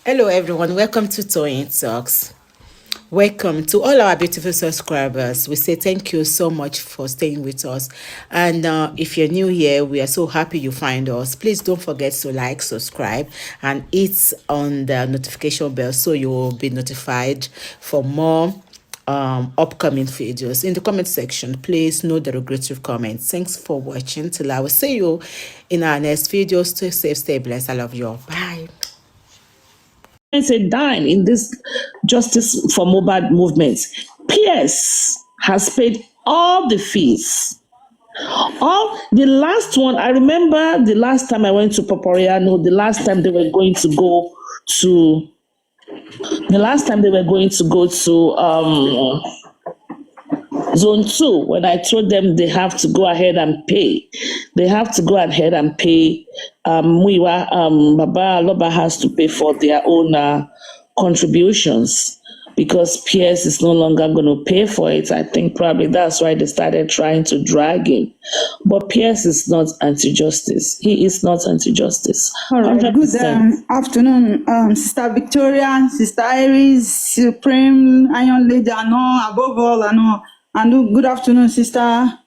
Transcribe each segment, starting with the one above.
Hello, everyone. Welcome to Toyeen Talks. Welcome to all our beautiful subscribers. We say thank you so much for staying with us. And if you're new here, we are so happy you find us. Please don't forget to like, subscribe, and hit on the notification bell so you will be notified for more upcoming videos. In the comment section, please no derogatory comments. Thanks for watching. Till I will see you in our next video. Stay safe, stay blessed. I love you all. Bye. A dime in this justice for Mohbad movement. Pearse has paid all the fees. All the last one, I remember the last time I went to Poporiano, the last time they were going to go to Zone 2, when I told them they have to go ahead and pay. They have to go ahead and pay. Baba Loba has to pay for their own contributions because Pearse is no longer going to pay for it. I think probably that's why they started trying to drag him. But Pearse is not anti-justice. He is not anti-justice. All right. 100%. Good afternoon, Sister Victoria, Sister Iris, Supreme Iron Lady, above all, and good afternoon, Sister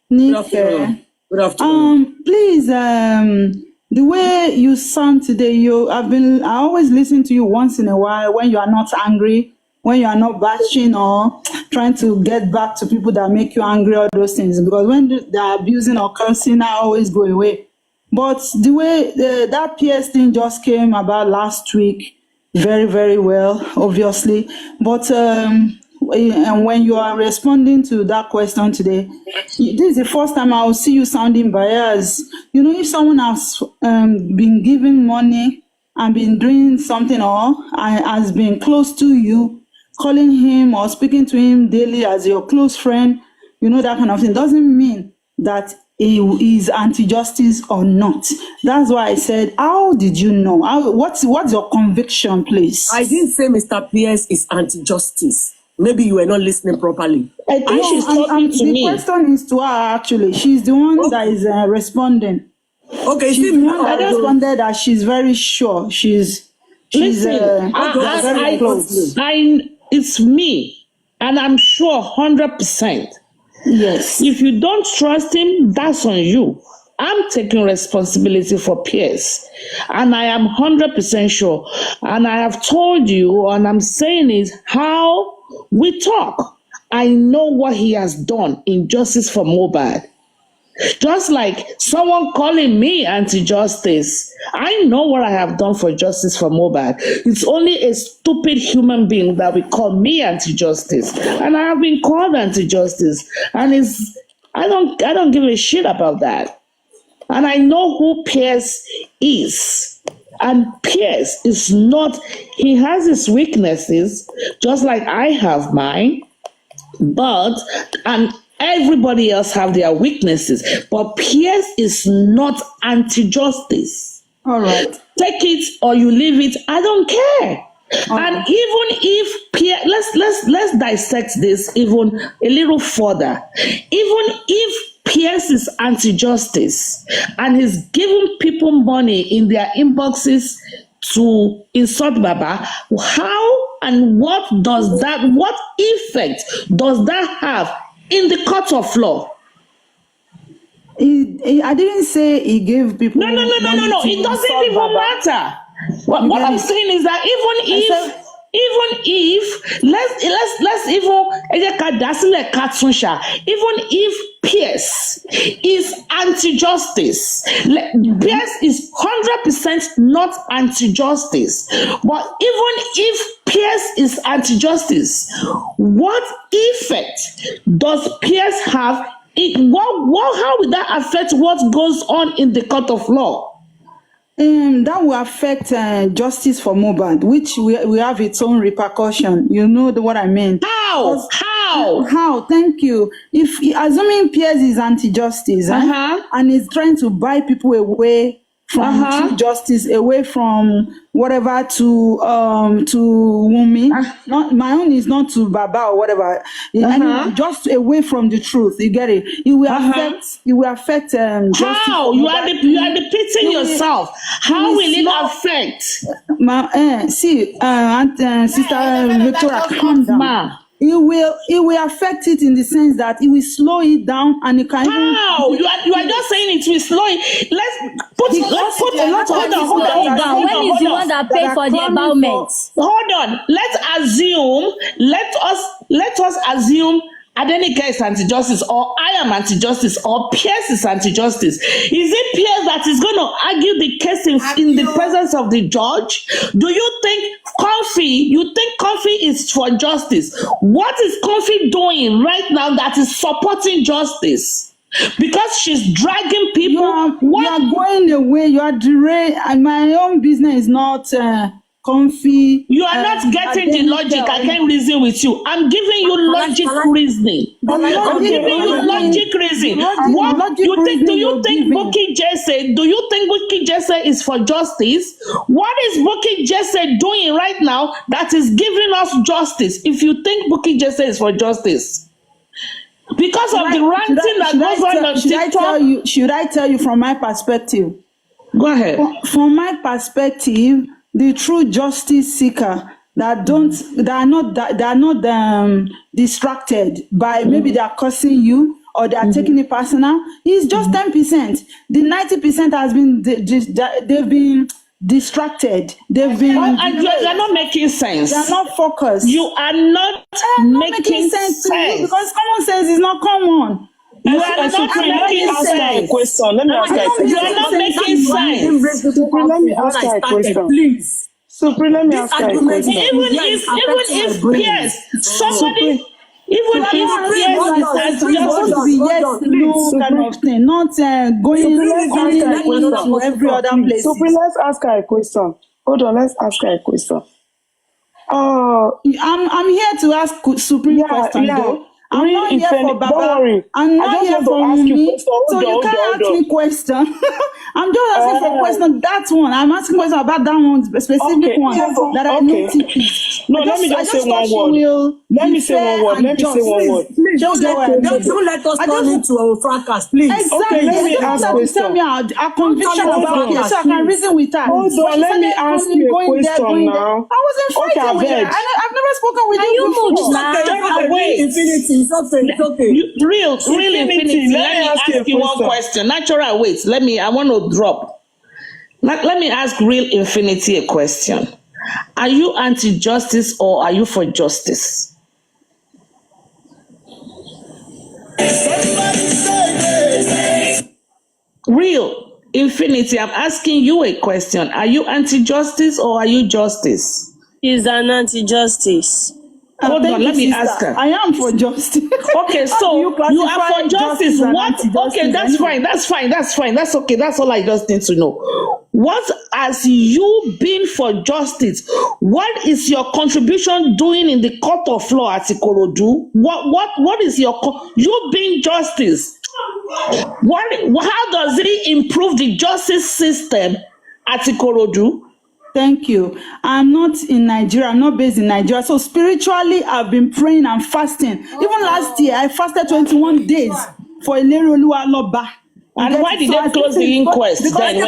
Nick. Good afternoon. Please, the way you sound today, I always listen to you once in a while when you are not angry, when you are not bashing or trying to get back to people that make you angry, all those things. Because when they are abusing or cursing, I always go away. But the way that PS thing just came about last week, very, very well, obviously. But and when you are responding to that question today, this is the first time I will see you sounding biased. You know, if someone has been giving money and been doing something or has been close to you, calling him or speaking to him daily as your close friend, you know, that kind of thing, doesn't mean that he is anti-justice or not. That's why I said, how did you know? What's your conviction, please? I didn't say Mr. Pearse is anti-justice. Maybe you were not listening properly. I think she's talking to me. The question is to her, actually. She's the one that is responding. Okay, she's the one that responded that she's very sure. She's Listen, very close. It's me, and I'm sure 100%. Yes. If you don't trust him, that's on you. I'm taking responsibility for Pearse, and I am 100% sure. And I have told you, and I'm saying is how we talk. I know what he has done in justice for Mohbad. Just like someone calling me anti-justice, I know what I have done for justice for Mohbad. It's only a stupid human being that will call me anti-justice, and I have been called anti-justice, and I don't give a shit about that. And I know who Pearse is. And Pearse is not, he has his weaknesses, just like I have mine, and everybody else have their weaknesses. But Pearse is not anti-justice. All right. Take it or you leave it, I don't care. And even if Pearse, let's dissect this even a little further. Even if Pearse is anti-justice and he's giving people money in their inboxes to insult Baba, how and what effect does that have in the court of law? I didn't say he gave people. No. It doesn't even matter. What I'm saying is that even if Pearse is anti-justice, Pearse is 100% not anti-justice. But even if Pearse is anti-justice, what effect does Pearse have? How will that affect what goes on in the court of law? That will affect justice for Mohbad, which we have its own repercussion. You know what I mean? How? How? Thank you. If assuming Pearse is anti-justice and is trying to buy people away from true justice, away from whatever to Wunmi. Not my own is not to Baba or whatever. I mean, just away from the truth. You get it? It will affect. It will affect justice. How you are repeating yourself? How will it affect? Sister Victoria, calm down. Ma. It will affect it in the sense that it will slow it down, and it can. How you are just saying it will slow it. Let's put a lot. Hold on. When is the one that paid for the embalmment? Hold on. Let us assume Adenike is anti-justice, or I am anti-justice, or Pearse is anti-justice. Is it Pearse that is going to argue the case in the presence of the judge? Do you think Comfy is for justice? What is Comfy doing right now that is supporting justice? Because she's dragging people. You are going away. You are derailing. And my own business is not Comfy. You are not getting the logic. I can't reason with you. I'm giving you logic reasoning. I'm giving you logic reasoning. What do you think? Do you think Bukky Jesse is for justice? What is Bukky Jesse doing right now that is giving us justice? If you think Bukky Jesse is for justice, because of the ranting that goes on TikTok. Should I tell you from my perspective? Go ahead. From my perspective, the true justice seeker that are not distracted by maybe they are cursing you or they are taking it personal is just 10%. The 90% has been they've been distracted. They've been they're not making sense. They're not focused. You are not making sense to you because common sense is not common. You are not making sense. Question. Let me ask you a question. You are not making sense. Let me ask you a question. Please. Supri, let me ask you a question. Even if Pearse, somebody, even if Pearse is supposed to be yes, no kind of thing, not going to every other place. Supri, let's ask her a question. Hold on, let's ask her a question. I'm here to ask Supreme question though. I'm not here for Baba. Don't worry. I'm not here for me. So you can't ask me question. I'm just asking for question. That one. I'm asking question about that one specific one that I need to teach. No, let me just say one word. Let me say one word. Don't let us turn into a fracas, please. Exactly. Okay, let me ask question. Tell me our conviction about it so I can reason with her. Hold on, let me ask you a question now. I wasn't fighting with her. I've never spoken with you before. It's okay. Real infinity. Let me ask you one question. Natural, wait. I want to drop. Let me ask real infinity a question. Are you anti-justice or are you for justice? Real infinity, I'm asking you a question. Are you anti-justice or are you justice? He's an anti-justice. Hold on, let me ask her. I am for justice. Okay, so you are for justice. What? Okay, that's fine. That's okay. That's all I just need to know. What has you been for justice? What is your contribution doing in the court of law at Ikorodu? What is you being justice? How does it improve the justice system at Ikorodu? Thank you. I'm not in Nigeria. I'm not based in Nigeria. So spiritually, I've been praying and fasting. Even last year, I fasted 21 days for Ileroluwa Loba. And why did they close the inquest then?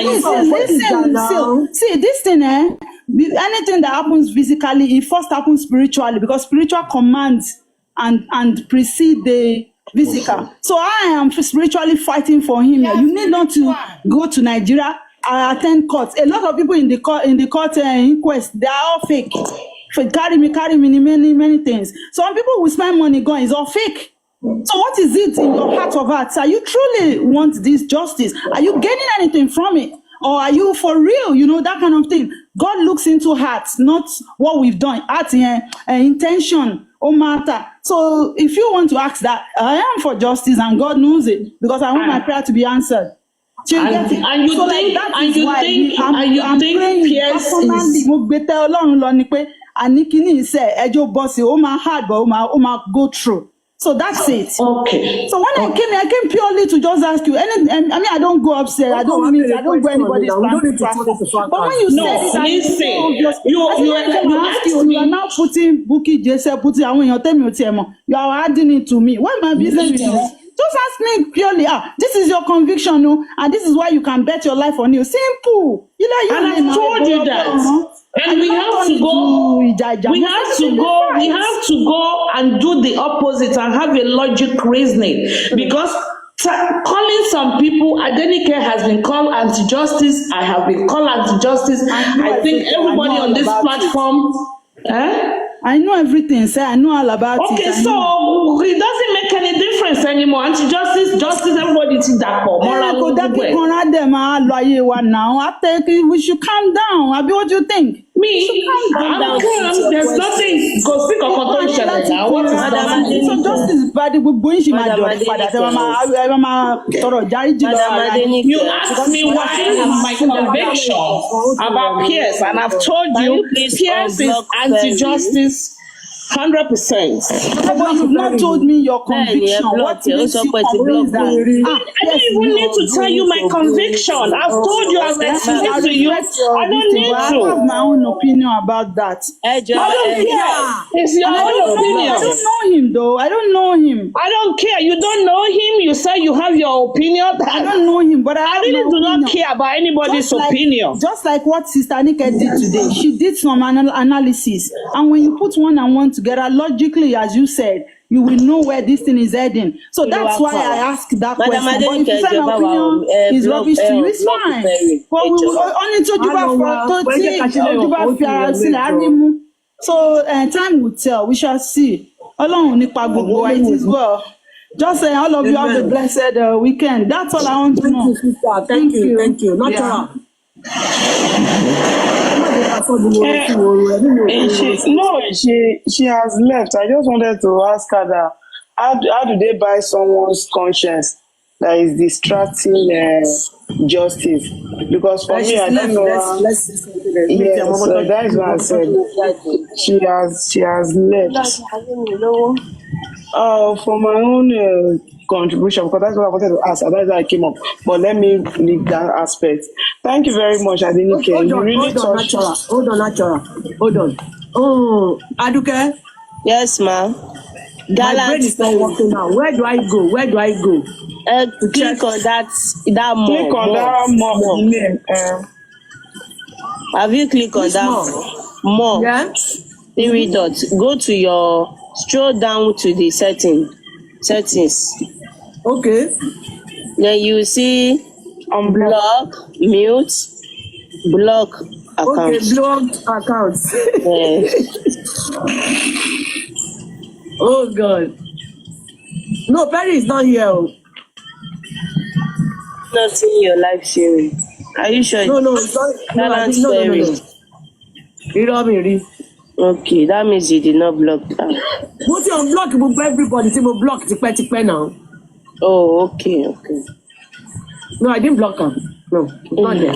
See, this thing, anything that happens physically, it first happens spiritually because spiritual commands and precede the physical. So I am spiritually fighting for him. You need not to go to Nigeria. I attend courts. A lot of people in the court inquest, they are all fake. Carry me in many things. So when people will spend money going, it's all fake. So what is it in your heart of hearts? Are you truly want this justice? Are you gaining anything from it? Or are you for real? You know, that kind of thing. God looks into hearts, not what we've done. Heart, intention, matter. So if you want to ask that, I am for justice and God knows it because I want my prayer to be answered. And you think Pearse is mo gbé tẹ́ Ọlọ́run lọ ni pé àní kíní iṣẹ́ ẹjọ́ bọ́sì ó máa hard but ó máa go through. So that's it. Okay. So when I came purely to just ask you. I don't go upstairs. I don't go anybody's platform. But when you said it, listen, you ask you are now putting Bukky, Jesse, putting you are adding it to me. What my business with you? Just ask me purely. This is your conviction, no, and this is why you can bet your life on you. Simple. And I've told you that. And we have to go. We have to go and do the opposite and have a logic reasoning, because calling some people, Adenike has been called anti-justice. I have been called anti-justice. I think everybody on this platform. I know everything, sir. I know all about it. Okay, so it doesn't make any difference anymore. Anti-justice, justice, everybody is that for moral. We should calm down. Abi, what do you think? I'm calm. There's nothing. Go speak of contention now. What is that? So justice, but you asked me why my conviction about Pearse, and I've told you Pearse is anti-justice. 100%. But you've not told me your conviction. What makes you convinced that? I don't even need to tell you my conviction. I've told you, I've explained to you. I don't need to. I have my own opinion about that. I don't care. It's your own opinion. I don't know him though. I don't know him. I don't care. You don't know him. You say you have your opinion. I don't know him, but I really do not care about anybody's opinion. Just like what Sister Adenike did today. She did some analysis, and when you put one and one together logically, as you said, you will know where this thing is heading. So that's why I asked that question. But if you say my opinion is rubbish to you, it's fine. But we will only told you so time will tell. We shall see. It is well. Just saying, all of you have a blessed weekend. That's all I want to know. Thank you. Natural. She has left. I just wanted to ask her that how do they buy someone's conscience that is distracting justice? Because for me, I don't know. Yes, so that is what I said. She has left. For my own contribution, because that's what I wanted to ask. That's why I came up. But let me leave that aspect. Thank you very much, Adenike. Hold on. Oh, Aduke. Yes, ma'am. My brain is not working now. Where do I go? Click on that more. Click on that more. Have you clicked on that more? Yeah. 3 dots. Go to your, scroll down to the settings. Okay. Then you see block, mute, block account. Okay, blocked accounts. Oh God. No, Perry is not here. Not seeing your live sharing. Are you sure? No, it's not. No. Okay, that means you did not block that. What you unblock everybody? You block tipe now. Oh, okay. No, I didn't block him. No, it's not there.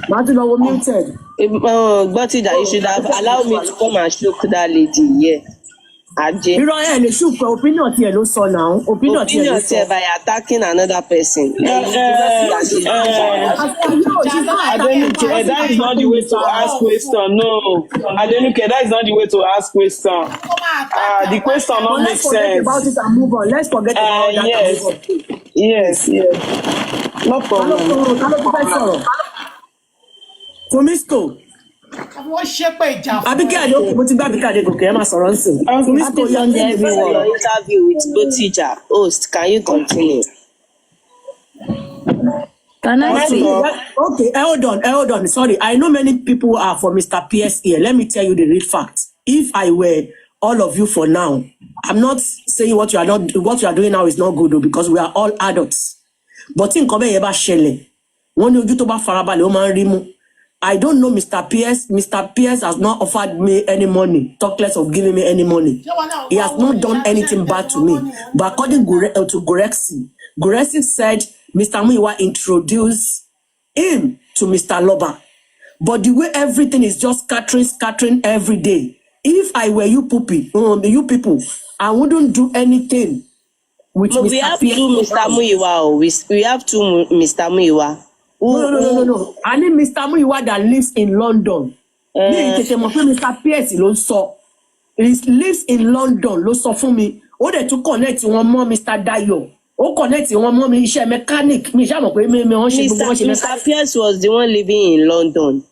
Martin, I was muted. But you should have allowed me to come and show that lady. Yeah. Opinion by attacking another person. Adenike, that is not the way to ask question. No, Adenike, that is not the way to ask question. The question not make sense. About it and move on. Let's forget about that. Yes. No problem. Tomisco. Abike Adegoke, mo ti gba Abike Adegoke, ẹ máa sọ̀rọ̀ nsìn. Happy Sunday, everyone. Your interview with Bukky host. Can you continue? Can I see? Okay, hold on. Sorry, I know many people are for Mr. Pearse here. Let me tell you the real fact. If I were all of you for now, I'm not saying what you are doing now is not good though, because we are all adults. But in nǹkan bẹ́ẹ̀ yẹn bá ṣẹlẹ̀, wọ́n ní ojú tó bá farabalẹ̀ ó máa ń rí mú. I don't know Mr. Pearse. Mr. Pearse has not offered me any money. Talk less of giving me any money. He has not done anything bad to me. But according to Gorexi said Mr. Muiwa introduced him to Mr. Loba. But the way everything is just scattering every day. If I were you people, I wouldn't do anything with But Mr. we have Pierce. two Mr. Muyiwa. We have two Mr. Muyiwa. No. I need Mr. Muyiwa that lives in London. Mr. Pierce ló sọ. He lives in London ló sọ fún mi. Ó dẹ̀ tún connect wọn mọ́ Mr. Dayo. Ó connect wọn mọ́ mi iṣẹ́ mechanic. Mi ṣá mọ̀ pé mi wọ́n ṣe gbogbo wọn ṣe mechanic. Mr. Pearse was the one living in London.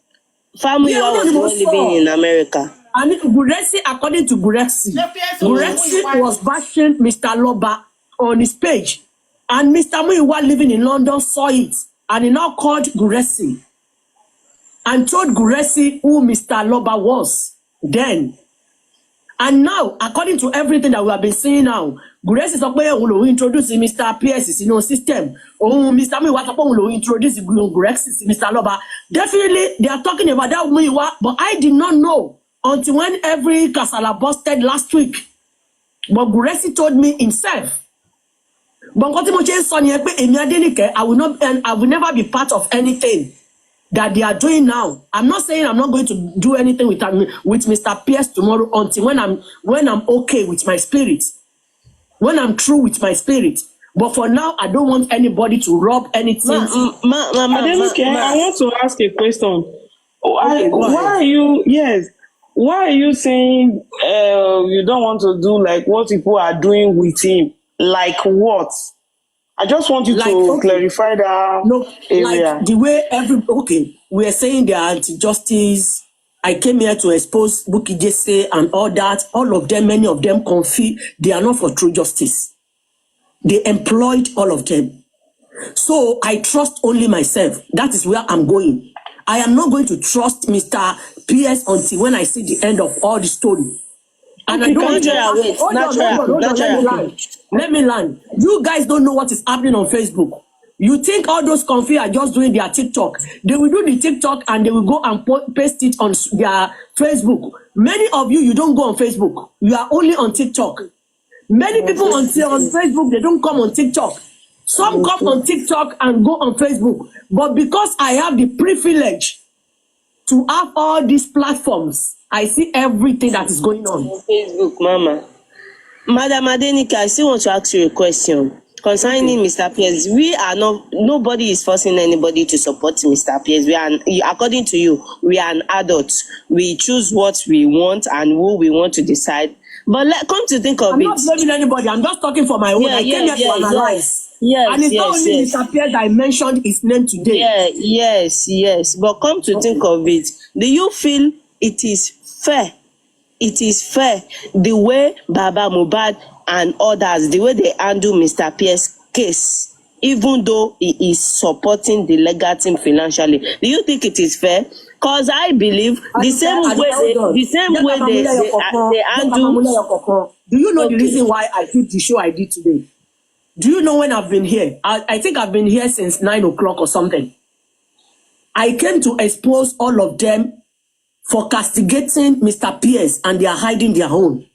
Muyiwa was the one living in America. And Guresi, according to Guresi was bashing Mr. Loba on his page. And Mr. Muyiwa living in London saw it. And he now called Guresi and told Guresi who Mr. Loba was then. And now, according to everything that we have been seeing now, Guresi sọ pé òun ló introduce Mr. Pearse sínú system. Mr. Muyiwa sọ pé òun ló introduce Guresi sí Mr. Loba. Definitely, they are talking about that Muyiwa, but I did not know until when every kasala busted last week. But Guresi told me himself. But nǹkan tí mo ṣe ń sọ nìyẹn pé èmi Adenike, I will never be part of anything that they are doing now. I'm not saying I'm not going to do anything with Mr. Pearse tomorrow until when I'm okay with my spirit, when I'm true with my spirit. But for now, I don't want anybody to rub anything. Adenike, I want to ask a question. Why are you saying you don't want to do like what people are doing with him? Like what? I just want you to clarify that area. Like the way we are saying they are anti-justice. I came here to expose Bukky Jesse and all that. All of them, many of them they are not for true justice. They employed all of them. So I trust only myself. That is where I'm going. I am not going to trust Mr. Pearse until when I see the end of all the story. And I don't let me land. You guys don't know what is happening on Facebook. You think all those confused are just doing their TikTok. They will do the TikTok and they will go and paste it on their Facebook. Many of you don't go on Facebook. You are only on TikTok. Many people on Facebook, they don't come on TikTok. Some come on TikTok and go on Facebook. But because I have the privilege to have all these platforms, I see everything that is going on. Facebook, Mama. Madam Adenike, I still want to ask you a question concerning Mr. Pearse. Nobody is forcing anybody to support Mr. Pearse. According to you, we are an adult. We choose what we want and who we want to decide. But come to think of I'm not blaming anybody. I'm just talking for my own. I came here to analyze. And it's not only Mr. Pearse that I mentioned his name today. Yes. But come to think of it, do you feel it is fair? It is fair the way Baba Mohbad and others, the way they handle Mr. Pearse's case, even though he is supporting the legal team financially. Do you think it is fair? Because I believe the same way they handle. Do you know the reason why I did the show I did today? Do you know when I've been here? I think I've been here since 9 o'clock or something. I came to expose all of them for castigating Mr. Pearse, and they are hiding their own.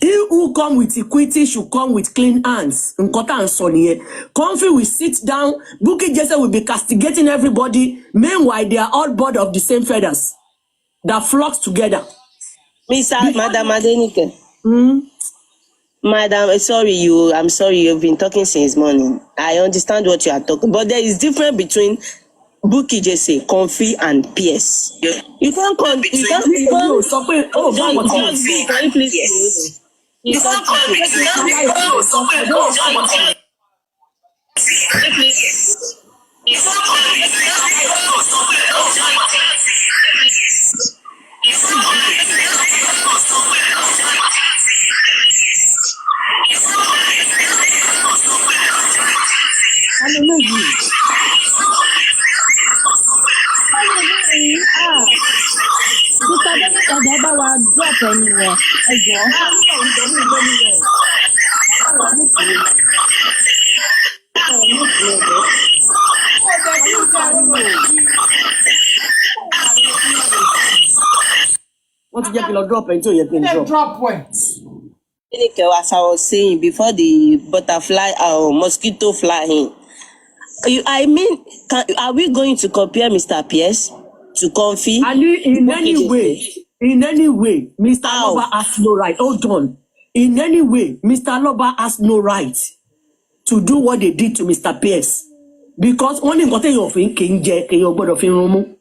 He who come with equity should come with clean hands. Nkota and Sonny. Comfy will sit down. Bukky Jesse will be castigating everybody. Meanwhile, they are all birds of the same feathers that flocks together. Madam Adenike. Madam, I'm sorry, you've been talking since morning. I understand what you are talking, but there is difference between Bukky Jesse, Comfy, and Pearse. You can't can you please? What did you drop into your drop points? As I was saying before, the butterfly or mosquito flying. Are we going to compare Mr. Pearse to Comfy? In any way, In any way, Mr. Loba has no right. Hold on. In any way, Mr. Loba has no right to do what they did to Mr. Pearse. Because only got your thing can get your board of room.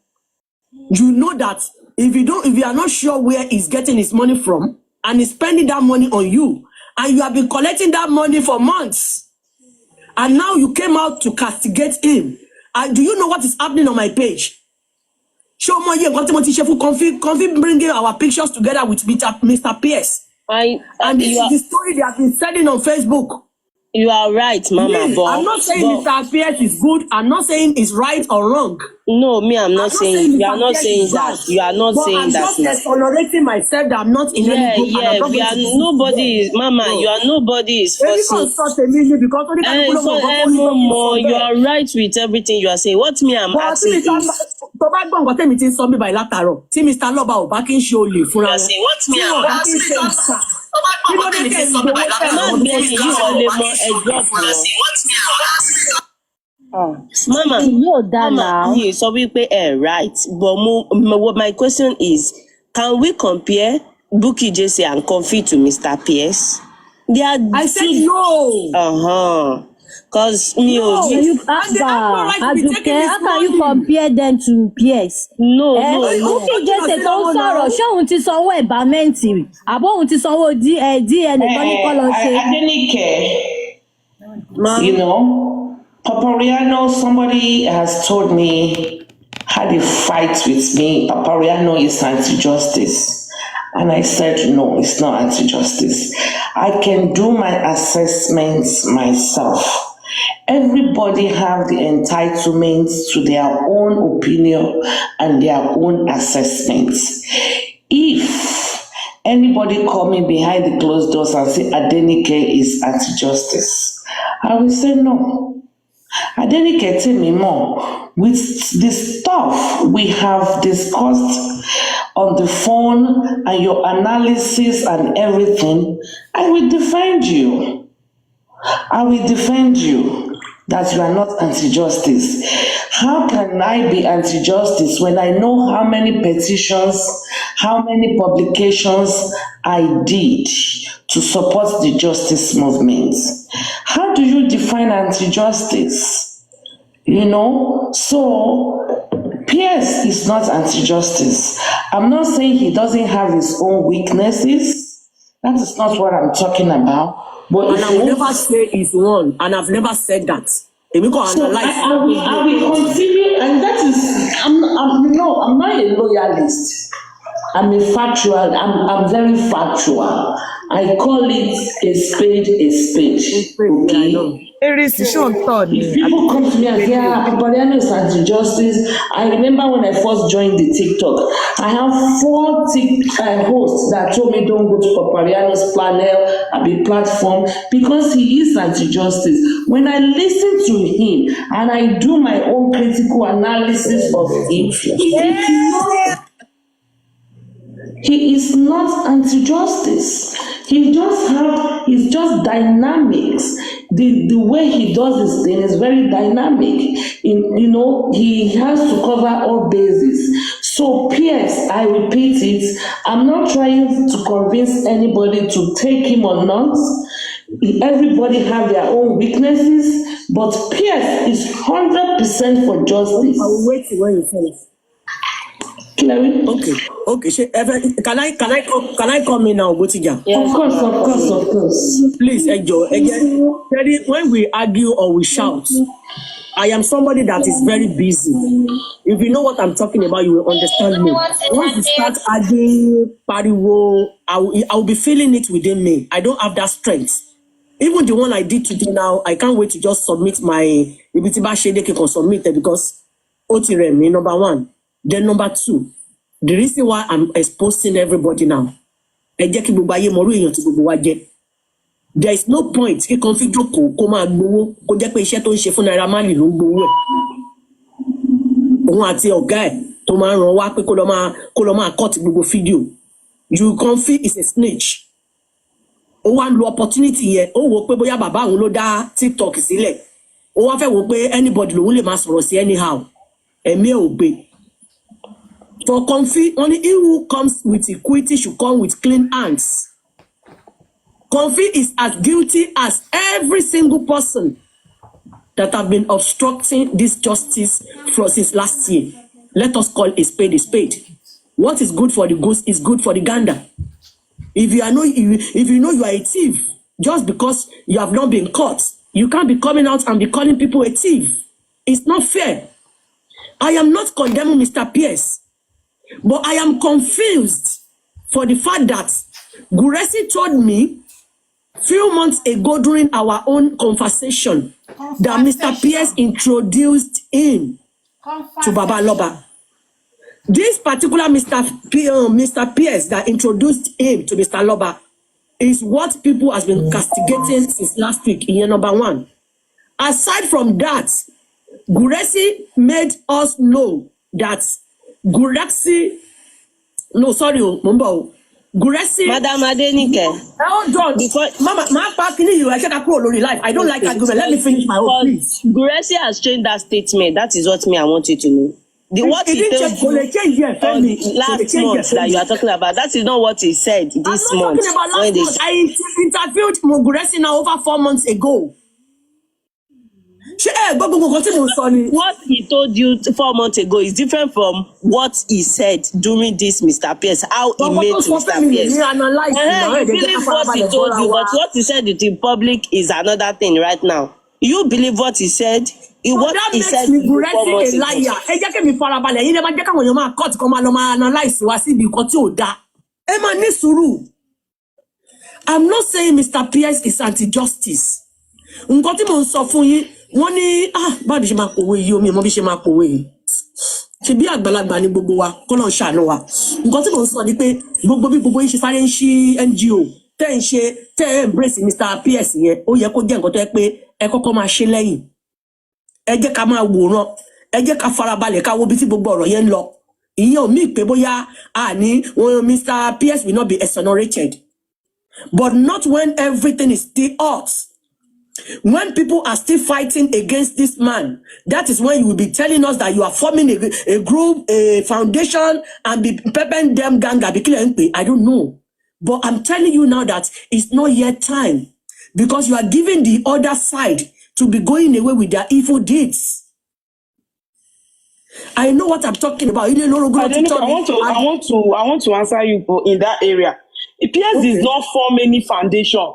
You know that if you are not sure where he's getting his money from and he's spending that money on you, and you have been collecting that money for months, and now you came out to castigate him. Do you know what is happening on my page? Show more here. Confi bringing our pictures together with Mr. Pearse. And this is the story they have been selling on Facebook. You are right, Mama. Yes, I'm not saying Mr. Pearse is good. I'm not saying it's right or wrong. No, me, I'm not saying. You are not saying that. You are not saying that. I'm just tolerating myself that I'm not in any group. Yeah, we are nobody is, Mama. No. You are nobody is forcing. You are right with everything you are saying. What me I'm asking is. Tó bá gbọ́ nǹkan tẹ́mi ti ń sọ bí báyìí látàárọ̀ tí Mr. Loba ò bá kí ń ṣe olè fúnra wọn. What me I'm asking is. Kí ló dé tẹ̀ ń gbowó Mama, you so we pay right. But my question is, can we compare Bukky Jesse and Comfy to Mr. Pearse? I said no. Because how can you compare them to Pearse? No. Bukky Jesse tó sọ̀rọ̀ ṣé òun ti sanwó ẹ̀bámẹ́ǹtì àbọ̀ òun ti sanwó DNA tó ní kọ́ lọ ṣe. Adenike, you know, Papariano, somebody has told me, had a fight with me. Papariano is anti-justice. And I said, no, it's not anti-justice. I can do my assessments myself. Everybody have the entitlement to their own opinion and their own assessments. If anybody call me behind the closed doors and say Adenike is anti-justice, I will say no. Adenike, tell me more. With the stuff we have discussed on the phone and your analysis and everything, I will defend you. I will defend you that you are not anti-justice. How can I be anti-justice when I know how many petitions, how many publications I did to support the justice movement? How do you define anti-justice? You know, so Pearse is not anti-justice. I'm not saying he doesn't have his own weaknesses. That is not what I'm talking about. But and I will never say he's one, and I've never said that. So I will continue, and that is, I'm not a loyalist. I'm a factual. I'm very factual. I call it a spade a spade. Okay. If people come to me and say, Papariano is anti-justice, I remember when I first joined the TikTok, I have 4 hosts that told me don't go to Papariano's platform because he is anti-justice. When I listen to him and I do my own critical analysis of him, he is not anti-justice. He's just dynamics. The way he does this thing is very dynamic. He has to cover all bases. So Pearse, I repeat it, I'm not trying to convince anybody to take him or not. Everybody have their own weaknesses, but Pearse is 100% for justice. I will wait when you finish. Okay. Can I come in now, Butija? Yes. Of course. Please, enjoy. Again, when we argue or we shout, I am somebody that is very busy. If you know what I'm talking about, you will understand me. Once you start arguing, pariwo, I will be feeling it within me. I don't have that strength. Even the one I did today now, I can't wait to just submit my Ibitiba Shedeke can submit it because Otiremi, number 1. Then number 2, the reason why I'm exposing everybody now, there is no point kí kan fi jókòó kó máa gbowó kó jẹ́ pé iṣẹ́ tó ń ṣe fún Naira Marley ló ń gbowó ẹ̀. Òun àti ọ̀gá ẹ̀ tó máa ń ràn wá pé kó lọ máa cut gbogbo fídíò. You Comfy is a snitch. Ó wá ń lo opportunity yẹn, ó wò pé bóyá bàbá òun ló dá TikTok sílẹ̀. Ó wá fẹ́ wò pé anybody lòun lè máa sọ̀rọ̀ sí anyhow. Ẹ̀mí ẹ̀ ò gbé. For Comfy, only he who comes with equity should come with clean hands. Comfy is as guilty as every single person that have been obstructing this justice since last year. Let us call a spade a spade. What is good for the goose is good for the gander. If you know you are a thief, just because you have not been caught, you can't be coming out and be calling people a thief. It's not fair. I am not condemning Mr. Pearse, but I am confused for the fact that Guresi told me few months ago during our own conversation that Mr. Pearse introduced him to Baba Loba. This particular Mr. Pearse that introduced him to Mr. Loba is what people has been castigating since last week in year number 1. Aside from that, Guresi made us know that Guresi Madam Adenike. Hold on. Because Mama, you I check life. I don't like argument. Let me finish my own, please. Guresi has changed that statement. That is what I want you to know. What he told you last month that you are talking about, that is not what he said this month. I'm not talking about last month. I interviewed Guresi now over 4 months ago. What he told you 4 months ago is different from what he said during this Mr. Pearse, how he made Mr. Pearse. You believe what he told you, but what he said in public is another thing right now. You believe what he said? What he said me Guresi a liar. Ẹ jẹ́ kí mi farabalẹ̀. Yín lè máa jẹ́ káwọn èèyàn máa cut kó máa lọ máa analyze wá síbi nǹkan tí ò dá. Ẹ máa ní sùúrù. I'm not saying Mr. Pearse is anti-justice. Nǹkan tí mò ń sọ fún yín, wọ́n ní báwo ni ṣe máa pòwe yìí omi ìmọ̀ bí ṣe máa pòwe yìí. Ṣé bí àgbàlagbà ni gbogbo wa kọ́ náà ṣàánú wa. Nǹkan tí mò ń sọ ni pé gbogbo yín ṣe sáré ń ṣí NGO tẹ́ embrace Mr. Pearse yẹn ó yẹ kó jẹ́ nǹkan tó yẹ pé ẹ kọ́kọ́ máa ṣe lẹ́yìn. Ẹ jẹ́ ká máa wòran, ẹ jẹ́ ká farabalẹ̀ ká wo bí tí gbogbo ọ̀rọ̀ yẹn ń lọ. Ìyẹn ò mí pé bóyá Mr. Pearse will not be exonerated. But not when everything is still hot. When people are still fighting against this man, that is when you will be telling us that you are forming a group, a foundation, and be peppering them ganga. I don't know. But I'm telling you now that it's not yet time. Because you are giving the other side to be going away with their evil deeds. I know what I'm talking about. I want to answer you in that area. Pearse does not form any foundation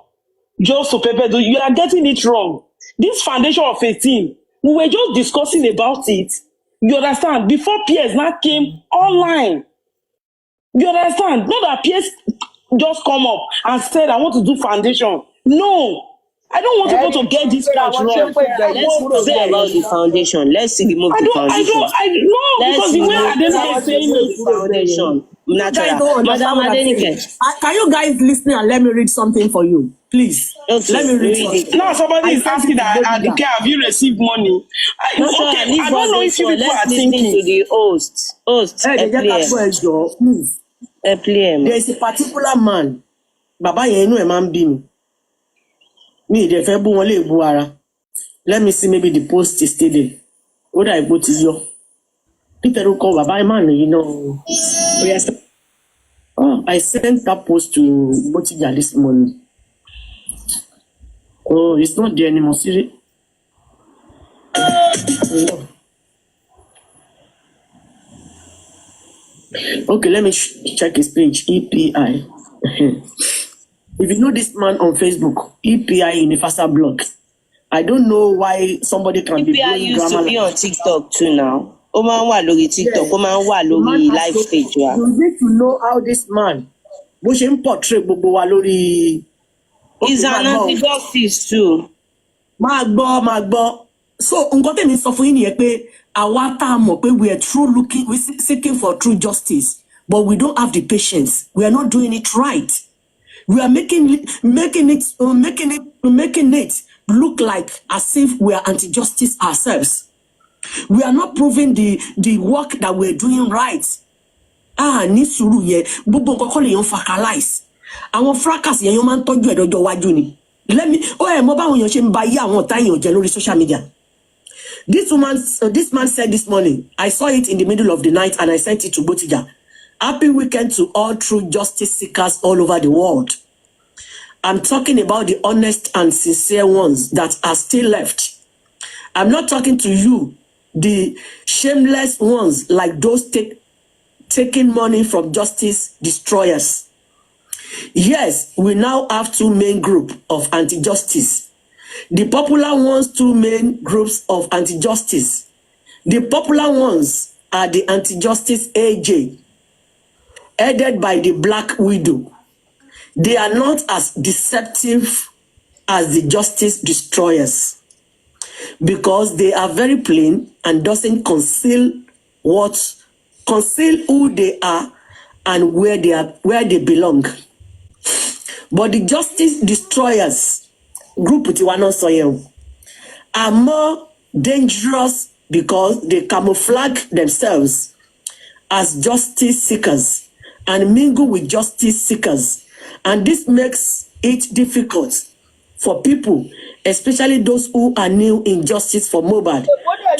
just to pepper. You are getting it wrong. This foundation of 18, we were just discussing about it. You understand? Before Pearse now came online. You understand? Not that Pearse just come up and said, I want to do foundation. No. I don't want people to get this part wrong. Let's forget about the foundation. Let's remove the foundation. Because the way Adenike is saying the foundation. Natural. Madam Adenike. Can you guys listen and let me read something for you? Please. Okay. Let me read it. Now somebody is asking that Adenike, have you received money? I don't know if you people are thinking. To the host. There is a particular man. Baba yenu e man bi mi. Me de fe bu won le bu ara. Let me see, maybe the post is still there. What I go to you. Peter call Baba man, you know. Yes. Oh, I sent that post to Botija this morning. Oh, it's not there anymore. See? No. Okay, let me check his page. EPI. If you know this man on Facebook, EPI Universal Blog, I don't know why somebody can be EPI used to be on TikTok too now. TikTok, live page. You need to know how this man portray He's an anti-justice too. Magbo. So, we are we're seeking for true justice, but we don't have the patience. We are not doing it right. We are making it look like as if we are anti-justice ourselves. We are not proving the work that we're doing right. Ní sùúrù yẹ gbogbo nǹkan kọ́ lè yan fracalize. Àwọn fracas yẹn máa ń tọ́jú ẹ̀dọ́jọ́ wájú ni. Mo báwọn èèyàn ṣe ń ba yé àwọn ọ̀tá èèyàn jẹ lórí social media. This man said this morning, I saw it in the middle of the night and I sent it to Botija. Happy weekend to all true justice seekers all over the world. I'm talking about the honest and sincere ones that are still left. I'm not talking to you, the shameless ones like those taking money from justice destroyers. Yes, we now have two main groups of anti-justice. The popular ones, two main groups of anti-justice. The popular ones are the anti-justice AJ, headed by the Black Widow. They are not as deceptive as the justice destroyers because they are very plain and doesn't conceal who they are and where they belong. But the justice destroyers group are more dangerous because they camouflage themselves as justice seekers and mingle with justice seekers. And this makes it difficult for people, especially those who are new in justice for Mohbad,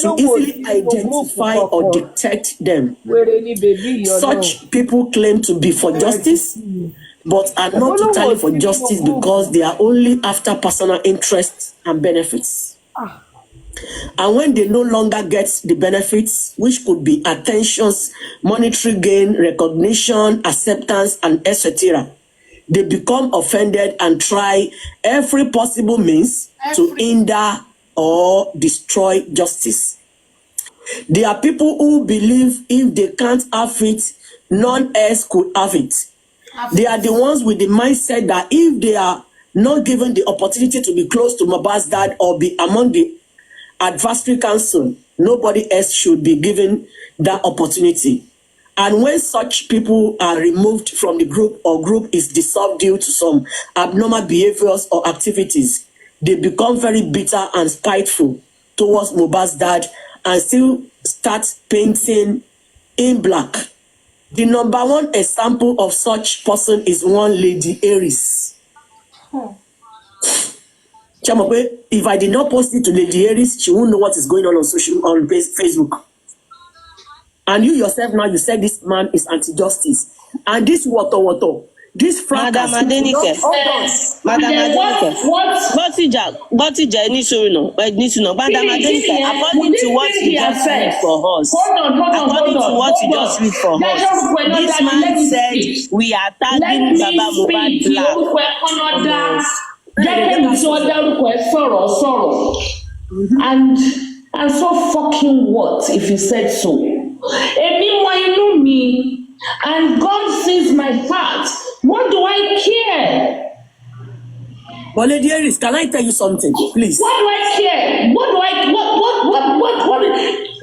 to easily identify or detect them. Such people claim to be for justice, but are not totally for justice because they are only after personal interests and benefits. And when they no longer get the benefits, which could be attentions, monetary gain, recognition, acceptance, and etc., they become offended and try every possible means to hinder or destroy justice. There are people who believe if they can't have it, none else could have it. They are the ones with the mindset that if they are not given the opportunity to be close to Mohbad's dad or be among the advisory council, nobody else should be given that opportunity. And when such people are removed from the group or group is dissolved due to some abnormal behaviors or activities, they become very bitter and spiteful towards Mohbad's dad and still start painting in black. The number one example of such person is one Lady Aries. If I did not post it to Lady Aries, she won't know what is going on Facebook. And you yourself now, you said this man is anti-justice. And this water, this fracas. Madam Adenike. Madam Adenike. Botija needs to know. Madam Adenike, according to what you just read for us. According to what you just read for us. This man said we are tagging Baba Mohbad black. And so fucking what if he said so? And God sees my heart. What do I care? But Lady Aries, can I tell you something, please? What do I care? What?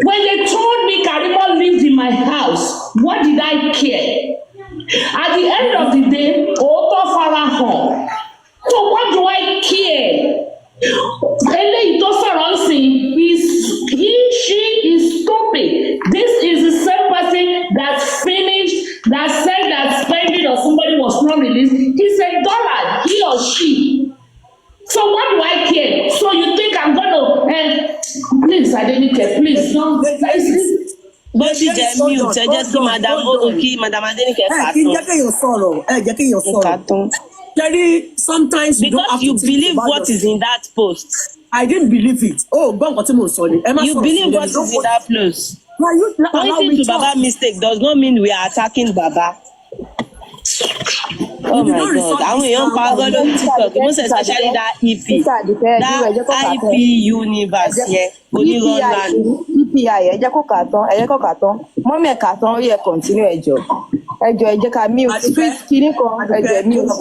When they told me Karima lived in my house, what did I care? At the end of the day, Oto Farahon. So what do I care? She is stupid. This is the same person that finished, that said that spending or somebody was not released. He said dollar, he or she. So what do I care? So you think I'm gonna please, Adenike, please don't. But she just mute. Just Madam Adenike. Sometimes because you believe what is in that post. I didn't believe it. Oh, God, you believe what is in that post. Pointing to Baba mistake does not mean we are attacking Baba. Oh my God! Àwọn èèyàn pa ọgọ́dọ̀ TikTok, most especially that EP universe yẹn onírọ̀lá ni. EPI ẹ jẹ́ kó kà tán mọ́mí ẹ̀ kà tán ó yẹ continue ẹjọ́ ẹ jẹ́ ká mute kíní kan ẹjọ́ mute.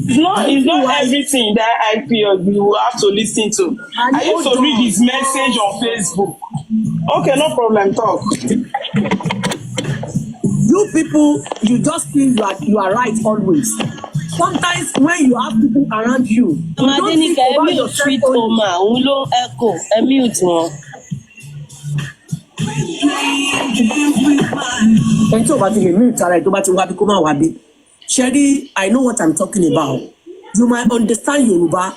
It's not everything that IP you have to listen to. I used to read his message on Facebook. Okay, no problem, talk. You people, you just feel you are right always. Sometimes when you have people around you, don't think about yourself only. Sherry, I know what I'm talking about. You might understand Yoruba.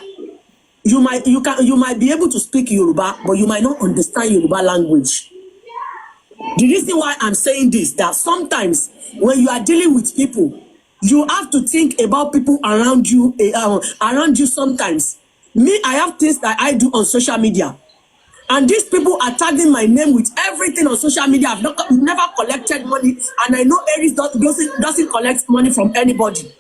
you might be able to speak Yoruba, but you might not understand Yoruba language. The reason why I'm saying this, that sometimes when you are dealing with people, you have to think about people around you. Sometimes, me, I have things that I do on social media, and these people are tagging my name with everything on social media. I've never collected money, and I know Aries doesn't collect money from anybody.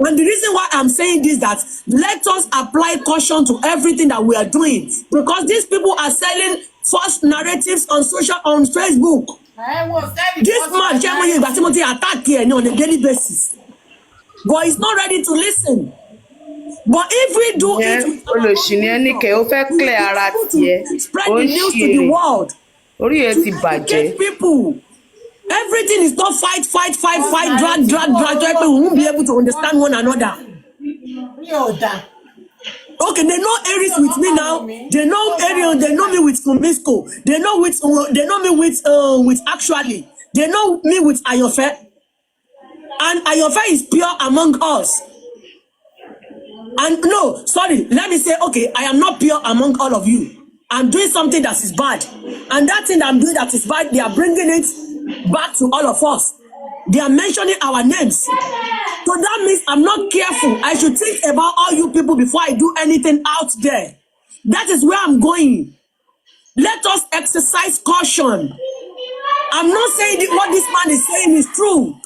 And the reason why I'm saying this, that let us apply caution to everything that we are doing, because these people are selling false narratives on Facebook. This man attack here on a daily basis, but he's not ready to listen. But if we do it with spread the news to the world, to educate people. Everything is not fight, drag. We won't be able to understand one another. Okay, they know Aries with me now. They know Ariel. They know me with Kumisco. They know me with actually. They know me with Ayofe. And Ayofe is pure among us. And no, sorry, let me say, okay, I am not pure among all of you. I'm doing something that is bad. And that thing I'm doing that is bad, they are bringing it back to all of us. They are mentioning our names. So that means I'm not careful. I should think about all you people before I do anything out there. That is where I'm going. Let us exercise caution. I'm not saying what this man is saying is true.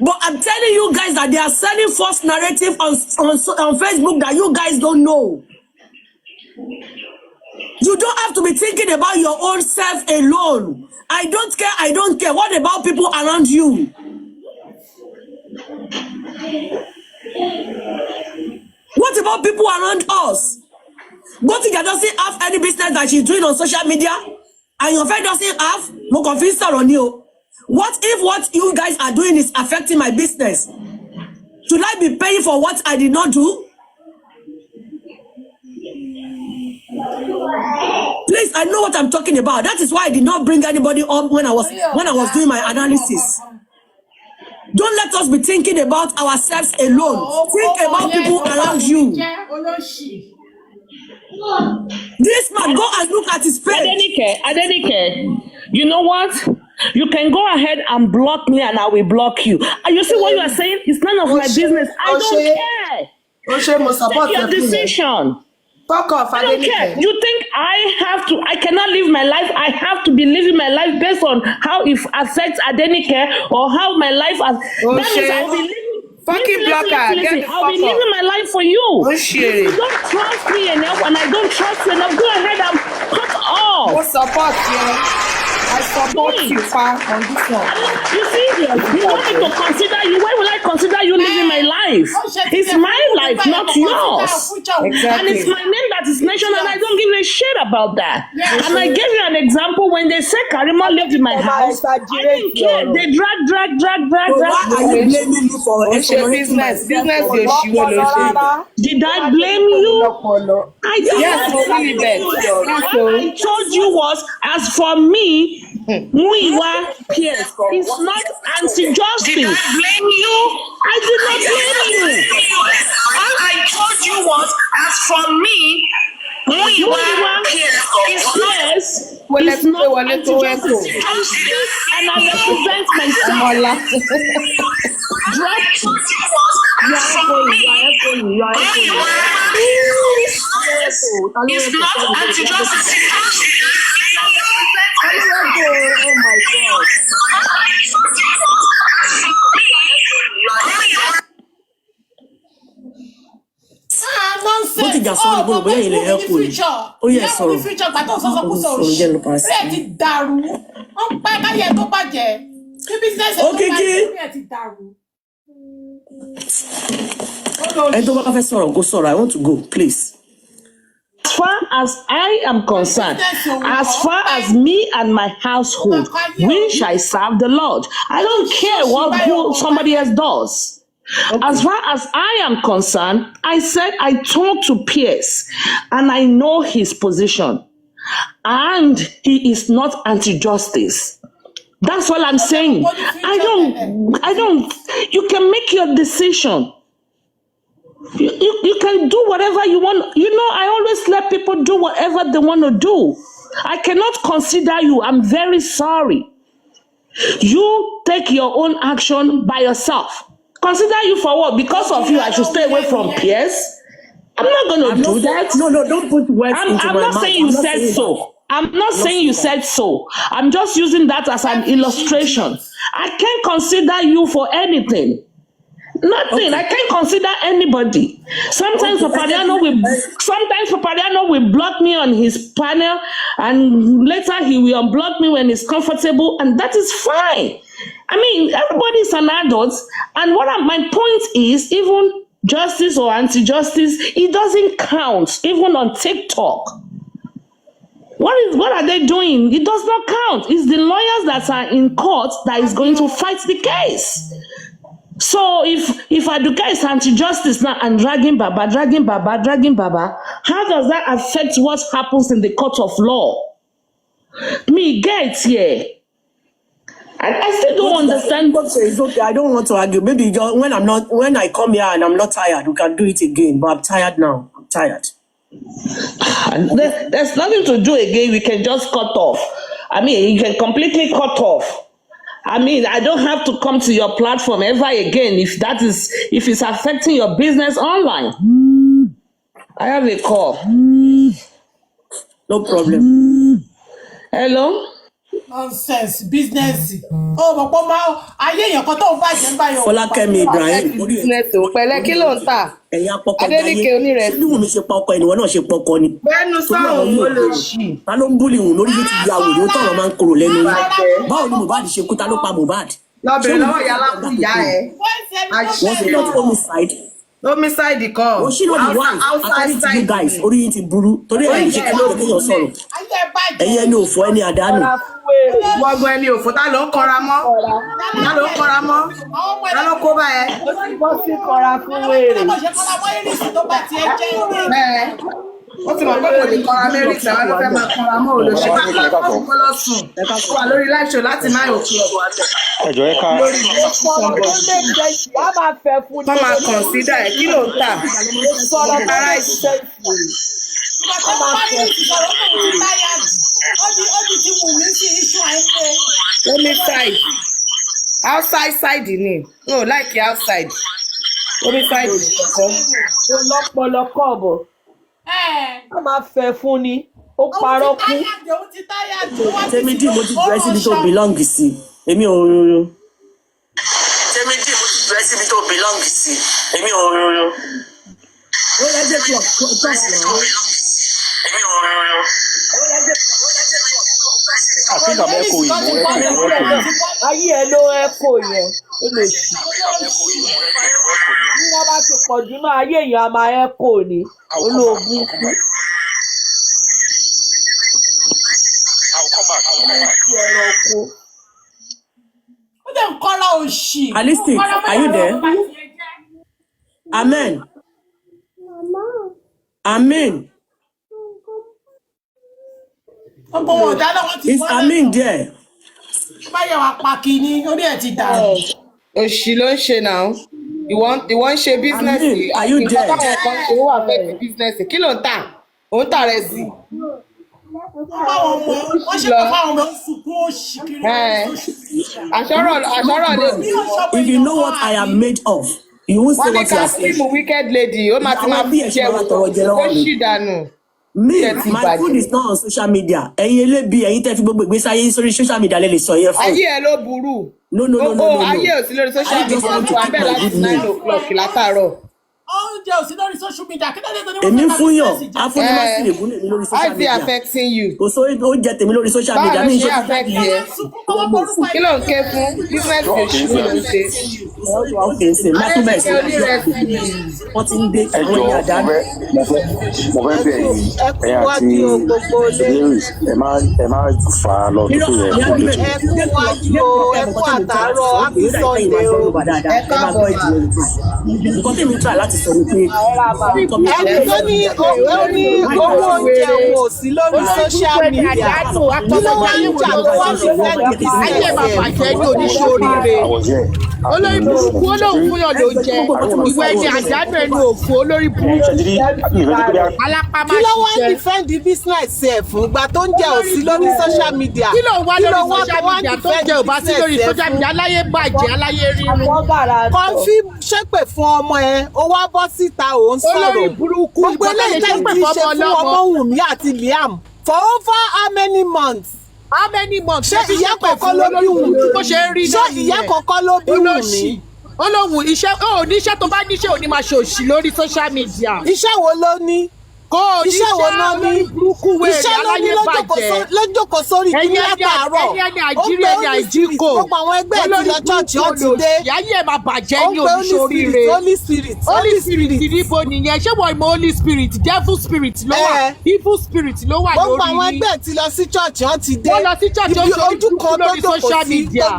But I'm telling you guys that they are selling false narrative on Facebook that you guys don't know. You don't have to be thinking about your own self alone. I don't care. What about people around you? What about people around us? Bukky doesn't have any business that she's doing on social media, and your friend doesn't have. No confidence on you. What if what you guys are doing is affecting my business? Should I be paying for what I did not do? Please, I know what I'm talking about. That is why I did not bring anybody up when I was doing my analysis. Don't let us be thinking about ourselves alone. Think about people around you. This man, go and look at his page. Adenike, you know what? You can go ahead and block me and I will block you. And you see what you are saying? It's none of my business. I don't care. Take your decision. Fuck off, I don't care. You think I cannot live my life? I have to be living my life based on how it affects Adenike or how my life that means I'll be living. Fucking blocker. I'll be living my life for you. If you don't trust me enough and I don't trust you enough, go ahead and cut off. What support you? I support you far on this one. You see, you want me to consider you. Why will I consider you living my life? It's my life, not yours. Exactly. And it's my name that is mentioned, and I don't give a shit about that. And I gave you an example when they said Karima lived in my house. I didn't care. They drag. Why are you blaming me for business? Did I blame you? I told you was, as for me, Muiwa Pearse is not anti-justice. Did I blame you? I did not blame you. All I told you was, as for me, Muiwa Pearse is not anti-justice. And I represent myself. It's not anti-justice. Oh my God. Bukky just saw the boy where he help you. Oh yes, sorry. Okay. I want to go, please. As far as I am concerned, as far as me and my household, we shall serve the Lord. I don't care what somebody else does. Okay. As far as I am concerned, I talked to Pearse and I know his position. And he is not anti-justice. That's all I'm saying. I don't, you can make your decision. You can do whatever you want. You know, I always let people do whatever they want to do. I cannot consider you. I'm very sorry. You take your own action by yourself. Consider you for what? Because of you, I should stay away from Pearse. I'm not going to do that. No, don't put words into my mouth. I'm not saying you said so. I'm not saying you said so. I'm just using that as an illustration. I can't consider you for anything. Nothing. Okay. I can't consider anybody. Sometimes Papadiano will block me on his panel, and later he will unblock me when he's comfortable, and that is fine. I mean, everybody's an adult, and my point is, even justice or anti-justice, it doesn't count, even on TikTok. What are they doing? It does not count. It's the lawyers that are in court that is going to fight the case. So if Adenike is anti-justice now and dragging Baba, how does that affect what happens in the court of law? Me get here. I still don't understand. It's okay. I don't want to argue. Maybe when I come here and I'm not tired, we can do it again. But I'm tired now. I'm tired. There's nothing to do again. We can just cut off. I mean, you can completely cut off. I mean, I don't have to come to your platform ever again if it's affecting your business online. I have a call. No problem. Hello? Nonsense, business. Oh, but ayé èèyàn kan tó ń bàjẹ́ ń báyọ̀. Fọlákẹ́mi Ibrahim. Business o, pẹ̀lẹ́ kí ló ń tà? Adenike onírẹsì. Ṣé Wùmí ṣe pa ọkọ ẹni wọn náà ṣe pa ọkọ ni? Bẹ́ẹ̀ni sáwọn wo lè ṣì? Ta ló ń búlì wùn lórí yóò ti di àwòrán ó tọ̀rọ̀ máa ń korò lẹ́nu ni? Báwo ni Mohbad ṣe kú? Ta ló pa Mohbad? Lọ́bẹ̀rẹ̀ lọ́wọ́ ìyá lápò ìyá ẹ̀. Wọ́n ṣe not homicide. Homicide kọ́. Oh, she not the one. According to you guys, orí yín ti burú. Torí ẹ̀yin ṣe kí ló kéèyàn sọ̀rọ̀. Ẹ̀yin ẹni òfò ẹni àdánù. Gbọ́gbọ́n ẹni òfò tá ló ń kọra mọ́. Tá ló ń kọra mọ́. Tá ló kó bá ẹ. Wọ́n sì kọra fún wèrè. Ó ti mọ̀ pé kò lè kọra mẹ́rin tí àwọn fẹ́ máa kọra mọ́ olóṣèlú. Kó lọ sùn. Ó wà lórí live show láti 9 o'clock. Ẹjọ́ ẹ ká. Wọ́n máa consider ẹ̀ kí ló ń tà. Ara ìṣiṣẹ́ ìfòrè. Homicide. Outside side ni. No, like outside. Homicide kọ̀ọ̀kan. Ó lọ́pọ̀lọpọ̀ ọ̀bọ̀. A máa fẹ́ fún ni. Ó parọ́ kú. Tèmídì mo ti dúró síbi tó belong sí. Èmi ò rúru. Tèmídì mo ti dúró síbi tó belong sí. Èmi ò rúru. Ó yẹ jẹ́ kí ọ̀pọ̀ tọ́sí náà. Èmi ò rúru. Àfihàn mẹ́kọ̀ọ́ ìmọ̀ ayé ẹ ló ẹ̀kọ́ yẹn ó lè ṣì. Bí wọ́n bá ti pọ̀ jù náà ayé èèyàn a máa ẹ̀kọ́ ni olóògùn kú. Ó dẹ̀ ń kọ́ra òṣì. Alistic, are you there? Amen. Amen. Is Amen there? Báyọ̀ wá pa kínní, orí ẹ̀ ti dàrú. Òṣì ló ń ṣe náà. Ìwọ́n ń ṣe business. Are you there? Táwọn kan ṣe ó wà fẹ́ business. Kí ló ń tà? Ó ń tà rẹ̀ sí. Wọ́n ṣe kọ́ fáwọn ọmọ sunkún òṣì kiri. Àṣọ́rọ̀ lè. If you know what I am made of, you won't say what you are saying. Wọ́n ní ká wicked lady. Ó máa ti máa fi jẹ́ ó ṣì dànù. Me, my food is not on social media. Ẹ̀yin elébi, ẹ̀yin tẹ́ fi gbogbo ìgbésí ayé sórí social media lè sọ yẹn fún. Ayé ẹ ló burú. No. Ayé ò sí lórí social media tó wà bẹ́ẹ̀ láti 9 o'clock látàárọ̀. Oúnjẹ ò sí lórí social media. Èmi fún yàn, afúnimọ́sí lè gúnlẹ̀ mi lórí social media. How is it affecting you? Kò sórí oúnjẹ tèmi lórí social media. Báwo ló ṣe affect yẹ? Kí ló ń ké fún? Business issue ló ń ṣe. Wọ́n ti ń dé àwọn ẹ̀yà àdánù. Mo fẹ́ bẹ̀ yín ẹ̀yà àti Davis ẹ má fà á lọ tó yẹ kó lè tó. Ẹ kú wájú o, ẹ kú àtàárọ̀, happy Sunday o, ẹ káàbọ̀ yìí. Nǹkan tí mi try láti sọ ni pé ẹni tó ní owó oúnjẹ òun ò sí lórí social media kí ló wá ń jà tó wá fi fẹ́ di ayé bàbá jẹ́ ní oníṣòríire olórí burúkú ó lóun fún yàn ló jẹ ìwé ni àdánù ẹnu òfò olórí burúkú alápá má kí ló wá ṣiṣẹ́. defend business ẹ̀ fún ìgbà tó ń jẹ òsì lórí social media. kí ló wá lórí social media tó ń jẹ òbá sí lórí social media aláyé bàjẹ́ aláyé rírun. kọfí ṣépè fún ọmọ ẹ ó wá bọ́ síta òun sọ̀rọ̀ olórí burúkú gbogbo eléyìí tẹ̀ kí ṣe fún ọmọ Wùnmí àti Liam for over how many months. how many months. ṣé ìyá kọ̀ọ̀kan ló bí Wùnmí. bó ṣe ń rí ṣé náà ìyá kọ̀ọ̀kan ló bí Wùnmí. olóhùn iṣẹ́ oníṣẹ́ tó bá níṣẹ́ ò ní máa ṣe òṣì lórí social media. iṣẹ́ wo ló ní. kò iṣẹ́ wo náà ní. iṣẹ́ ló ní lójókòó sórí kíní látàárọ̀. ẹni àìjírí ẹni àìjíkò. gbogbo àwọn ẹgbẹ́ ẹ̀ ti lọ church ó ti dé. yáyé ẹ̀ máa bàjẹ́ ní oníṣoríire. Holy Spirit níbo nìyẹn ṣé wọ́n mọ Holy Spirit devil spirit ló wà evil spirit ló wà lórí. gbogbo àwọn ẹgbẹ́ ẹ̀ ti lọ sí church ó ti dé. wọ́n lọ sí church ó ojú kan tó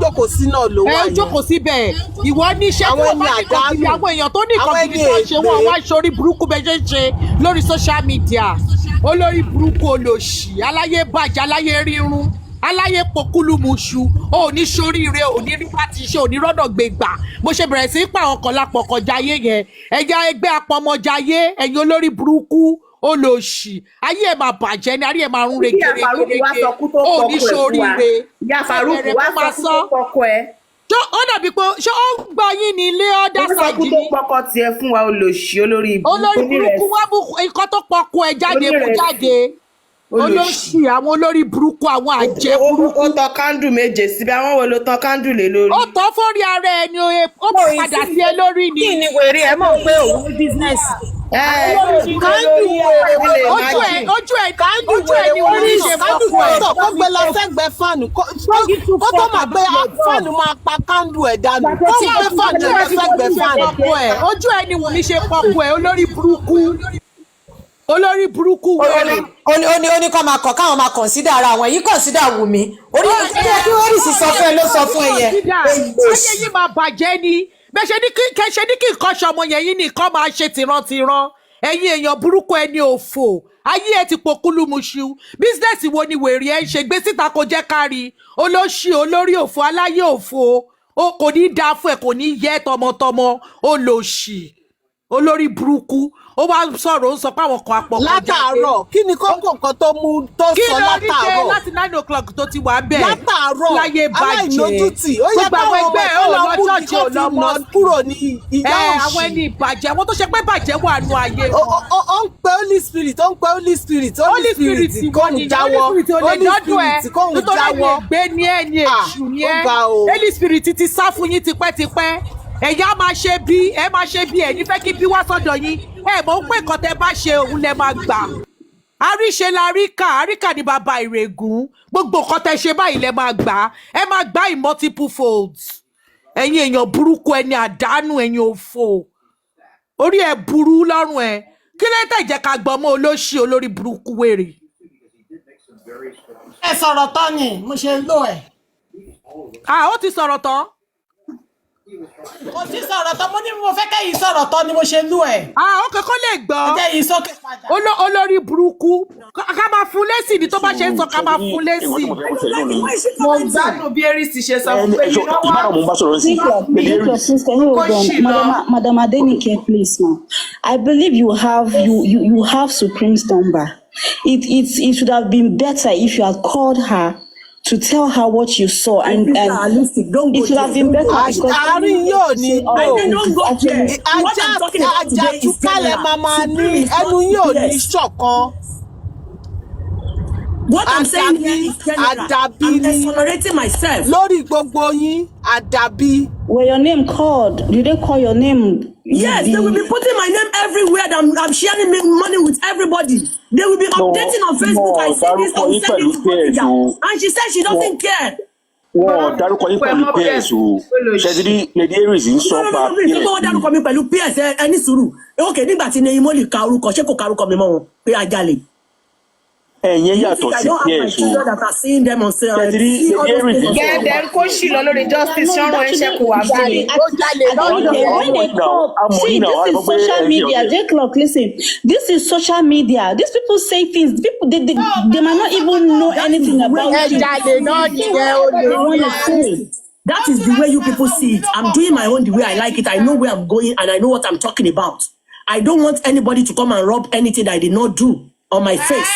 jókòó sí náà ló wà yẹn. ẹ jókòó síbẹ̀ ìwọ níṣẹ́ tó bá ní kọ̀ọ̀kì àwọn èèyàn tó ní kọ̀ọ̀kì tó ṣe wọ́n wá sórí burúkú bẹ́ẹ̀ ṣe ń ṣe lórí social media olórí burúkú olòṣì aláyé bàjẹ́ aláyé rírun aláyé pokúlùmùṣù òní ṣoríire òní nípa ti ṣe òní rọ́dọ̀ gbègbà bó ṣe bẹ̀rẹ̀ sí í pa àwọn kan lápọ̀ kọjá ayé yẹn ẹ̀yà ẹgbẹ́ apọmọjayé ẹ̀yin olórí burúkú olòṣì ayé ẹ̀ máa bàjẹ́ ni ayé ẹ̀ máa rún regerege òní ṣoríire Faruku wá sọ kú tó kọkọ ẹ. ó dàbí pé ṣé ó ń gbọ́ yín ní ilé ọ̀dà ṣáàjì ni. ó pọkọ tiẹ̀ fún wa olòṣì olórí ibùdó olórí burúkú wá bú nǹkan tó pọkọ ẹ jáde mú jáde olóṣì àwọn olórí burúkú àwọn àjẹ́ burúkú. ó tọ kándù méje síbi àwọn wo ló tọ kándù lé lórí. ó tọ́ fórí ara ẹ ni ó padà sí ẹ lórí ni. kí ni wèrè ẹ mọ̀ pé òun ní bísínẹ́sì. kándù wèrè ojú ẹ ni wọ́n ní ṣe fọ́kù ẹ̀. kó gbé lọ sẹ́gbẹ̀ẹ́ fáànù kó tó máa gbé fáànù máa pa kándù ẹ̀ dànù kó gbé fáànù lọ sẹ́gbẹ̀ẹ́ fáànù. ojú ẹ ni wọ́n ní ṣe fọ́kù ẹ̀ olórí burúkú olórí burúkú wẹrẹ. ó ní kó máa kọ káwọn máa consider ara àwọn yìí consider Wùmí orí kí orí sì sọ fún ẹ ló sọ fún ẹ yẹn. ayé yìí máa bàjẹ́ ni bẹ́ẹ̀ ṣe ní kí nǹkan ṣọmọ yẹn yìí nìkan máa ṣe tìrantìran ẹ̀yin èèyàn burúkú ẹni òfò ayé ẹ ti pokúlùmùṣù bísínẹ́sì wo ni wèrè ẹ ń ṣe gbé síta kó jẹ́ kárí olóṣì olórí òfò aláyé òfò kò ní dáa fún ẹ kò ní yẹ tọmọtọmọ olóṣì olórí burúkú ó wá sọ̀rọ̀ ó ń sọ pé àwọn kan apọ̀ kọjá látàárọ̀ kí ni kókó nǹkan tó mú tó sọ látàárọ̀ kí ló ní ṣe láti 9 o'clock tó ti wà bẹ́ẹ̀ látàárọ̀ láyé bàjẹ́ aláìnójútì ó yẹ gbogbo àwọn ẹgbẹ́ ẹ̀ ò lọ ṣọ́ọ̀ṣì ò lọ mọ́ kúrò ní ìyá òṣì àwọn ẹni ìbàjẹ́ wọn tó ṣe pé bàjẹ́ wà nù ayé wọn. ó ń pe Holy Spirit kò ń jáwọ́ Holy Spirit kò ń jáwọ́ gbé ní ẹ̀ ní èṣù ní ẹ̀ Holy Spirit ti sá fún yín tipẹ́tipẹ́ ẹ̀yà máa ṣe bí ẹ̀ nífẹ̀ẹ́ kí bí wá sọ́dọ̀ yín ẹ̀ mọ̀ ń pè nǹkan tẹ́ bá ṣe òun lẹ máa gbà. àríṣe la àríkà ní bàbá ìrègùn gbogbo nǹkan tẹ́ ṣe báyìí lẹ máa gbà ẹ máa gbà in multiple folds. ẹ̀yin èèyàn burúkú ẹni àdánù ẹ̀yin òfò orí ẹ̀ burú lọ́rùn ẹ̀ kí ló tẹ̀ jẹ́ ká gbọ́ mọ́ olóṣì olórí burúkú wèrè. ẹ sọ̀rọ̀ tán ni mo ṣe ń lò ẹ̀. ó ti sọ̀rọ̀ tán. mo ti sọ̀rọ̀ tán mo ní mo fẹ́ kẹ́yìn sọ̀rọ̀ tán ni mo ṣe lú ẹ̀. ó kẹ́kọ̀ọ́ lè gbọ́. ẹ jẹ́ yìí sókè padà. olórí burúkú ká máa fún lésì ni tó bá ṣe ń sọ ká máa fún lésì. mo gbádùn bí Eris ti ṣe sọ fún pé yìí lọ́wọ́. Madam Adenike, please, ma. I believe you have Supreme's number. It would have been better if you had called her to tell her what you saw and it would have been better because àárín yóò ní ajá túkálẹ̀ màmá ní ẹnu yóò ní ṣọ̀kan. What I'm saying here is general. I'm exonerating myself. Lórí gbogbo yín, àdàbí. Were your name called? Did they call your name? Yes, they will be putting my name everywhere. I'm sharing money with everybody. They will be updating on Facebook. I see this, I will send it to Bukky. And she said she doesn't care. Wọ́n dárúkọ yín pẹ̀lú Pearse o. Ṣẹ́dí Lady Eris ń sọ pa Pearse. Wọ́n dárúkọ mi pẹ̀lú Pearse ẹni sùúrù. Okay, nígbà tí Neyimo lè ka orúkọ, ṣé kò ka orúkọ mi mọ́ wọn pé ajalè. Ẹ̀yin yàtọ̀ sí Pearse o. Gẹ́gẹ́ kó ṣì lọ lórí justice ṣọ́run ẹ̀ṣẹ̀ kò wá fún mi. See, this is social media. J-Clock, listen. This is social media. These people say things. People, they might not even know anything about it. They want to say. That is the way you people see it. I'm doing my own the way I like it. I know where I'm going and I know what I'm talking about. I don't want anybody to come and rub anything that I did not do on my face.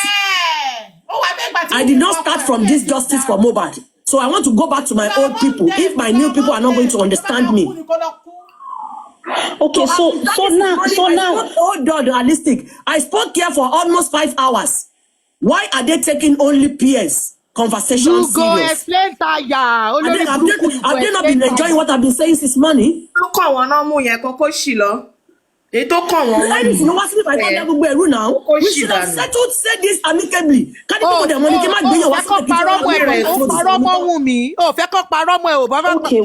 I did not start from this justice for Mohbad. So I want to go back to my old people. If my new people are not going to understand me. Okay, so now, hold on, realistic. I spoke here for almost 5 hours. Why are they taking only Pearse conversation you serious? Go explain tire. Have they not been enjoying what I've been saying since morning? Ladies, you know what's if I don't have a room now? We should have settled, said this amicably. Can you people the money? Okay.